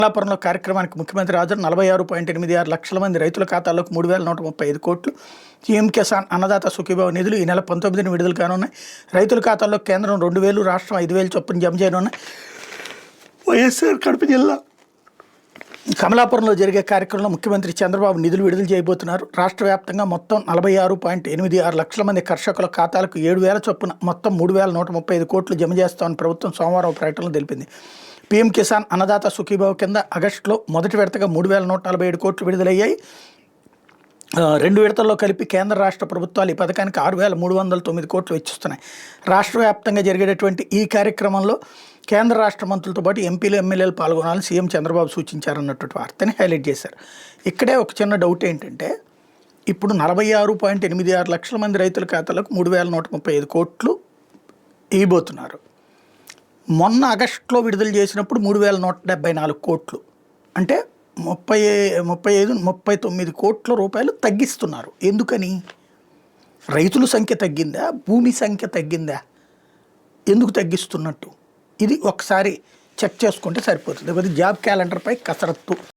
కమలాపురంలో కార్యక్రమానికి ముఖ్యమంత్రి హాజరు 46.86 లక్షల మంది రైతుల ఖాతాల్లోకి 3,135 కోట్లు. సీఎం కిసాన్ అన్నదాత సుఖీభావ నిధులు ఈ నెల 19న విడుదల కానున్నాయి. రైతుల ఖాతాల్లో కేంద్రం 2,000, రాష్ట్రం 5,000 చొప్పున జమ చేయనున్నాయి. వైఎస్ఆర్ కడప జిల్లా కమలాపురంలో జరిగే కార్యక్రమంలో ముఖ్యమంత్రి చంద్రబాబు నిధులు విడుదల చేయబోతున్నారు. రాష్ట్ర వ్యాప్తంగా మొత్తం 46.86 లక్షల మంది కర్షకుల ఖాతాలకు 7,000 చొప్పున మొత్తం 3,135 కోట్లు జమ చేస్తామని ప్రభుత్వం సోమవారం ప్రకటనలో తెలిపింది. పీఎం కిసాన్ అన్నదాత సుఖీభావ కింద ఆగస్టులో మొదటి విడతగా 3,147 కోట్లు విడుదలయ్యాయి. 2 విడతల్లో కలిపి కేంద్ర రాష్ట్ర ప్రభుత్వాలు ఈ పథకానికి 6,309 కోట్లు వెచ్చిస్తున్నాయి. రాష్ట్ర వ్యాప్తంగా జరిగేటటువంటి ఈ కార్యక్రమంలో కేంద్ర రాష్ట్ర మంత్రులతో పాటు ఎంపీలు, ఎమ్మెల్యేలు పాల్గొనాలని సీఎం చంద్రబాబు సూచించారన్నటువంటి వార్తని హైలైట్ చేశారు. ఇక్కడే ఒక చిన్న డౌట్ ఏంటంటే, ఇప్పుడు 46.86 లక్షల మంది రైతుల ఖాతాలకు 3,135 కోట్లు ఇవ్వబోతున్నారు. మొన్న ఆగస్టులో విడుదల చేసినప్పుడు 3,174 కోట్లు, అంటే 39 కోట్ల రూపాయలు తగ్గిస్తున్నారు. ఎందుకని? రైతుల సంఖ్య తగ్గిందా, భూమి సంఖ్య తగ్గిందా, ఎందుకు తగ్గిస్తున్నట్టు? ఇది ఒకసారి చెక్ చేసుకుంటే సరిపోతుంది. జాబ్ క్యాలెండర్పై కసరత్తు.